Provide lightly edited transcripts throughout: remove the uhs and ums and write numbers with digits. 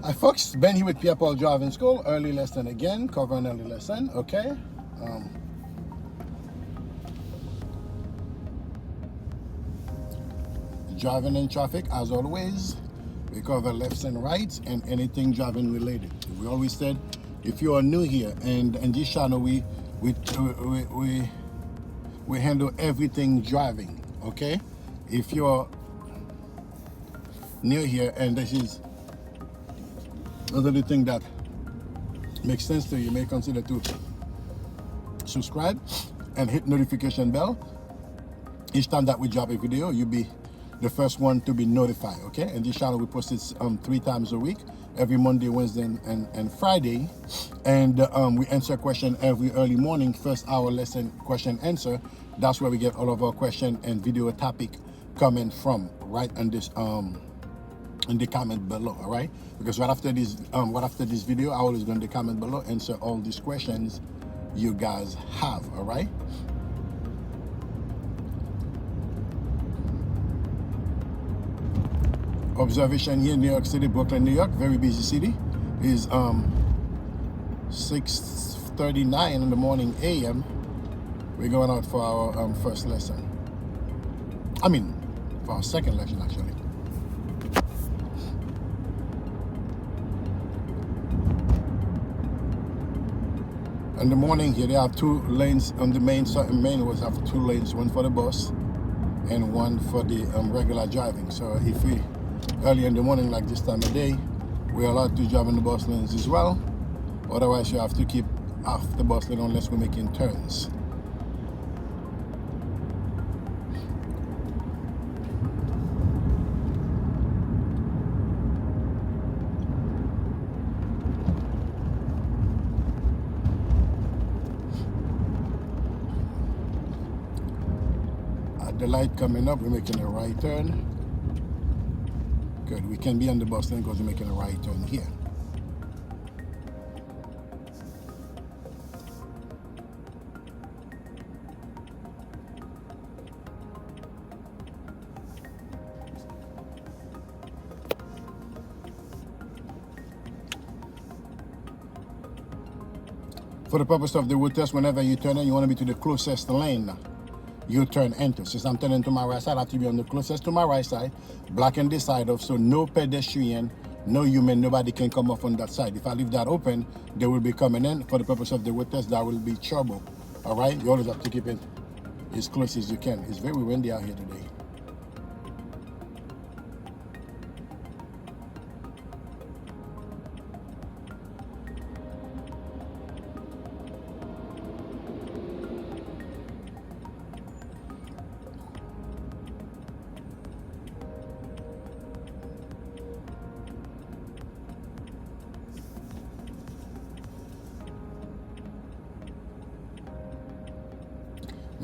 Hi folks, Ben here with Pierre Driving School. Early lesson again, cover an early lesson, okay? Driving in traffic, as always, we cover lefts and rights and anything driving related. We always said, if you are new here, and in this channel, we handle everything driving, okay? If you're new here and this is another thing that makes sense to you, may consider to subscribe and hit notification bell. Each time that we drop a video, you'll be the first one to be notified, okay? And this channel, we post it 3 times a week, every Monday, Wednesday, and Friday. And we answer a question every early morning, first hour lesson question answer. That's where we get all of our question and video topic coming from, right in this in the comment below, all right? Because right after this video, I always go in the comment below, answer all these questions you guys have, all right? Observation here in New York City, Brooklyn, New York, very busy city. Is 6:39 in the morning a.m. We're going out for our first lesson. I mean, for our second lesson actually. In the morning here, they have 2 lanes on the main roads. Have 2 lanes, one for the bus and one for the regular driving. So if we early in the morning, like this time of day, we're allowed to drive in the bus lanes as well. Otherwise, you have to keep off the bus lane unless we're making turns. The light coming up, we're making a right turn. Good, we can be on the bus lane because we're making a right turn here. For the purpose of the road test, whenever you turn in, you want to be to the closest lane. You turn enter. Since I'm turning to my right side, I have to be on the closest to my right side, blocking this side off, so no pedestrian, no human, nobody can come off on that side. If I leave that open, they will be coming in. For the purpose of the road test, that will be trouble. All right? You always have to keep it as close as you can. It's very windy out here today.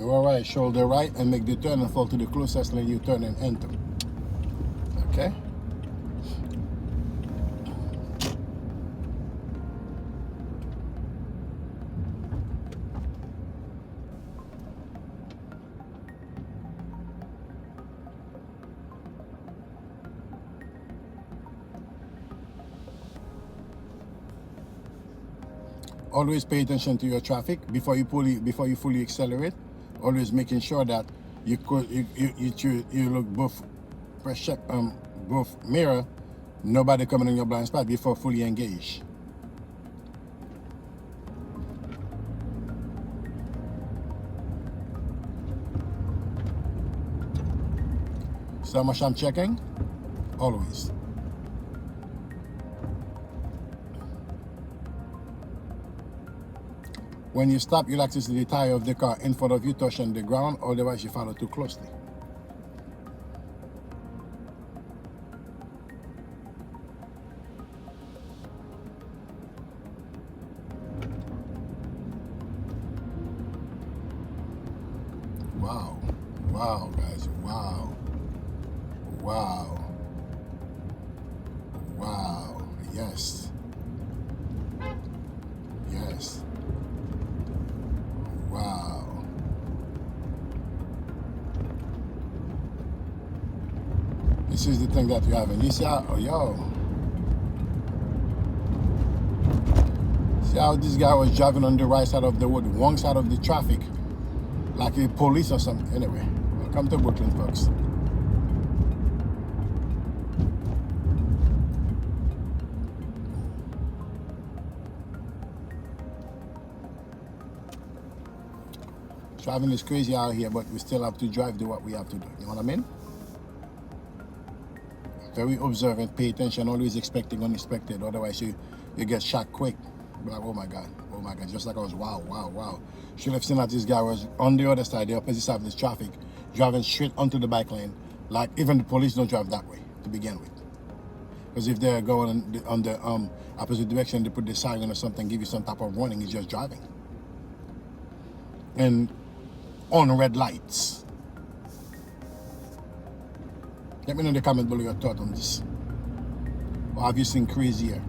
All right, shoulder right and make the turn and fall to the closest lane, you turn and enter. Okay? Always pay attention to your traffic before you fully accelerate. Always making sure that you look both mirror, nobody coming in your blind spot before fully engage. So how much I'm checking? Always. When you stop, you'll actually see the tire of the car in front of you touching the ground, otherwise you follow too closely. Wow. Wow, guys. Wow. Wow. Wow. Yes. Yes. Wow. This is the thing that you have in this, oh, yo. See how this guy was driving on the right side of the road, wrong side of the traffic, like a police or something. Anyway, welcome to Brooklyn, folks. Driving is crazy out here, but we still have to drive, do what we have to do. You know what I mean? Very observant, pay attention, always expecting unexpected. Otherwise, you get shot quick. Like, oh my God, just like I was, wow. Should have seen that this guy was on the other side, the opposite side of this traffic, driving straight onto the bike lane. Like, even the police don't drive that way to begin with. Because if they're going on the opposite direction, they put the siren or something, give you some type of warning, he's just driving. And on red lights. Let me know in the comment below your thought on this. Or have you seen crazier?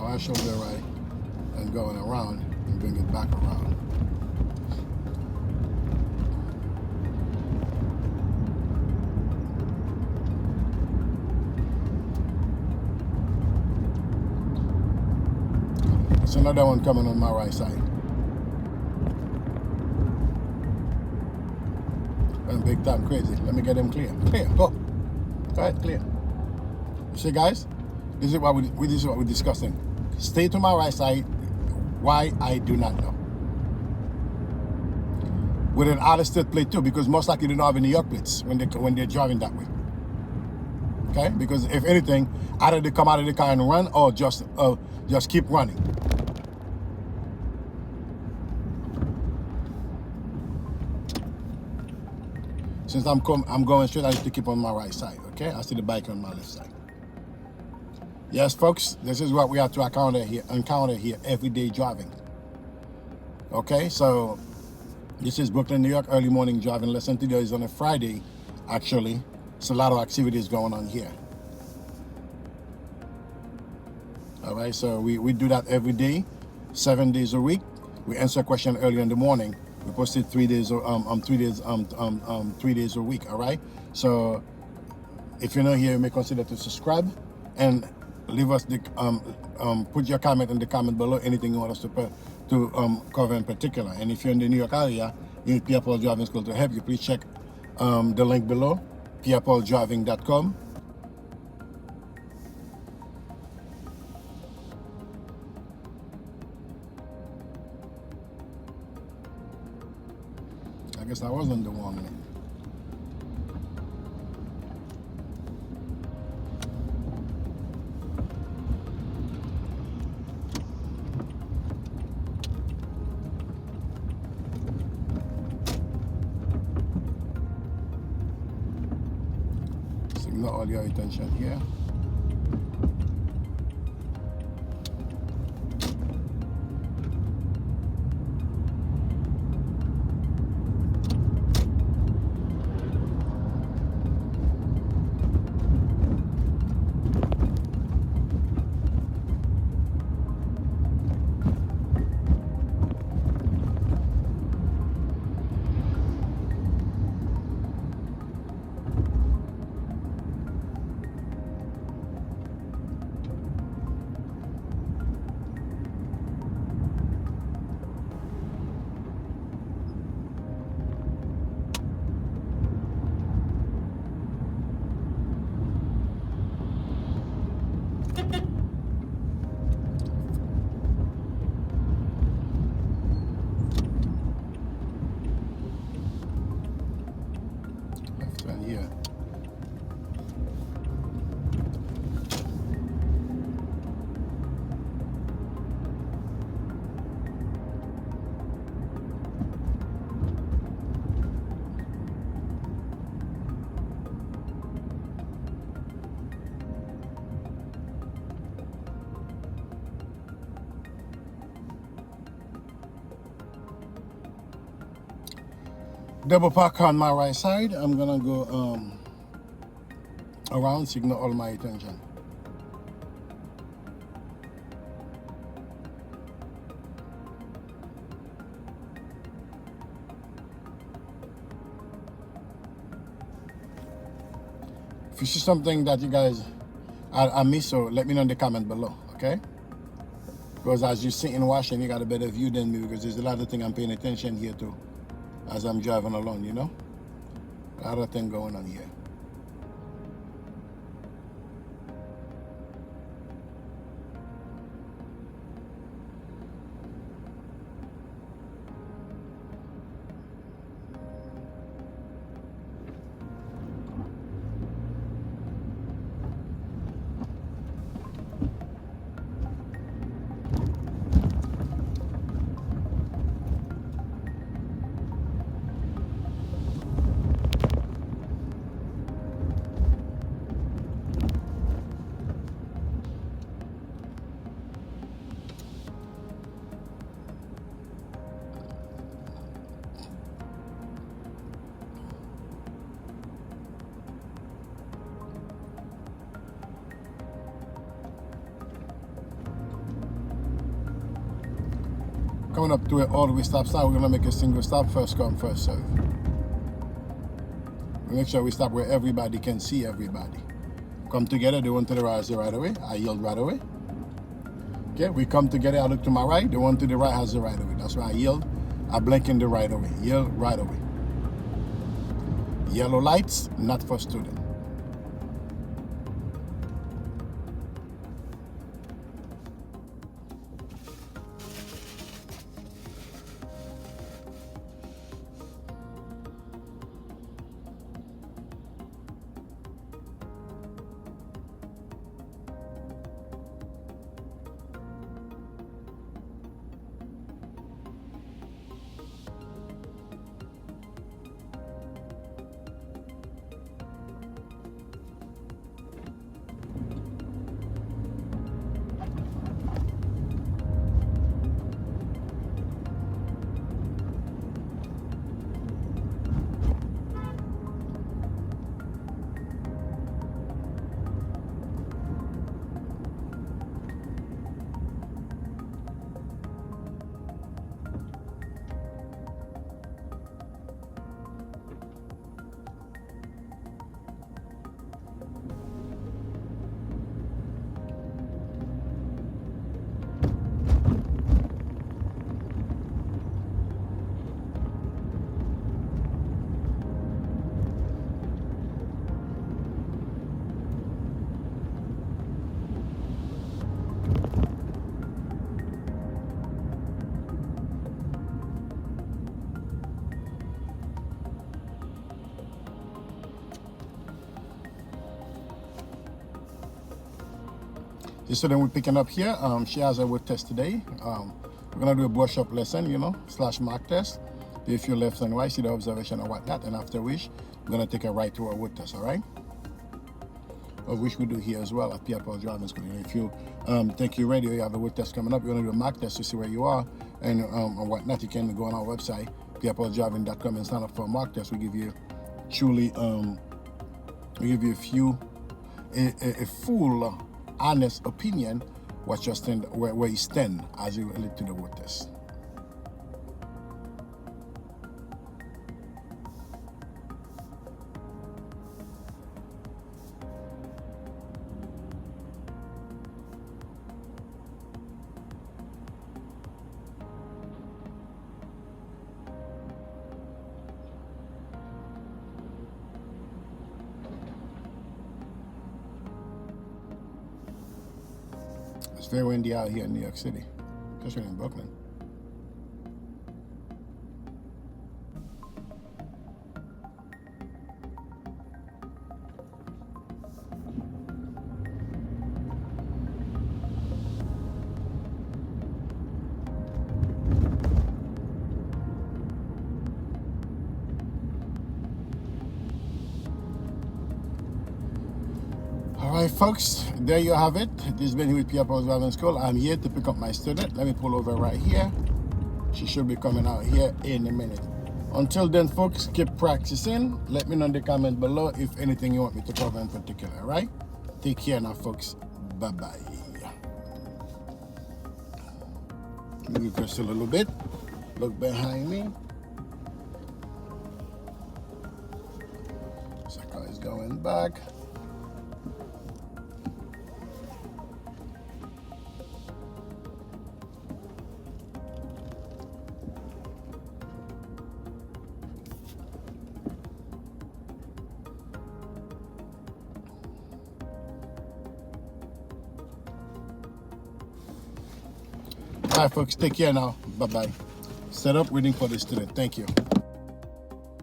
I show the right and going around and bring it back around. There's another one coming on my right side. And big time crazy. Let me get them clear. Clear, go. All right, clear. You see, guys, this is what we're discussing. Stay to my right side. Why, I do not know. With an out-of-state plate too, because most likely they don't have any New York plates when they're driving that way. Okay, because if anything, either they come out of the car and run, or just keep running. Since I'm going straight, I need to keep on my right side. Okay, I see the bike on my left side. Yes, folks, this is what we have to encounter here everyday driving. Okay, so this is Brooklyn, New York, early morning driving lesson. Today is on a Friday, actually. It's a lot of activities going on here. All right, so we do that every day, 7 days a week. We answer a question early in the morning. We post it 3 days a week. All right, so if you're not here, you may consider to subscribe and leave us the put your comment in the comment below, anything you want us to cover in particular. And if you're in the New York area, you need Pierre Paul Driving School to help you. Please check the link below, pierrepauldriving.com. I guess I was on the wrong lane. Signal all your attention here. Here. Double park on my right side. I'm gonna go around signal all my attention. If you see something that you guys I miss, so let me know in the comment below, okay? Because as you sit and watching, you got a better view than me, because there's a lot of things I'm paying attention here too as I'm driving along, you know? A lot of things going on here. Coming up to an all-the-way stop sign, we're gonna make a single stop, first come, first serve. We make sure we stop where everybody can see everybody. Come together, the one to the right has the right of way, I yield right away. Okay, we come together, I look to my right, the one to the right has the right of way. That's why I yield, I blink in the right of way, yield right away. Yellow lights, not for student. The student we're picking up here, she has a word test today. We're gonna do a brush up lesson, you know, / mark test. Do a few left and right, see the observation or whatnot, and after which, we're gonna take a right to our word test, all right? Of which we do here as well at Pierre Driving School. If you think you're ready, you have a word test coming up, you're gonna do a mark test to see where you are and whatnot. You can go on our website, pierredriving.com, and sign up for a mark test. We give you truly, we give you a full, honest opinion what you stand, where you stand as you relate to the word test. It's very windy out here in New York City, especially in Brooklyn. Alright folks, there you have it. This has been here with Pierre Driving School. I'm here to pick up my student. Let me pull over right here. She should be coming out here in a minute. Until then, folks, keep practicing. Let me know in the comment below if anything you want me to cover in particular, all right? Take care now, folks. Bye-bye. Move just a little bit. Look behind me. Circle is going back. All right, folks, take care now. Bye-bye. Set up, waiting for the student. Thank you.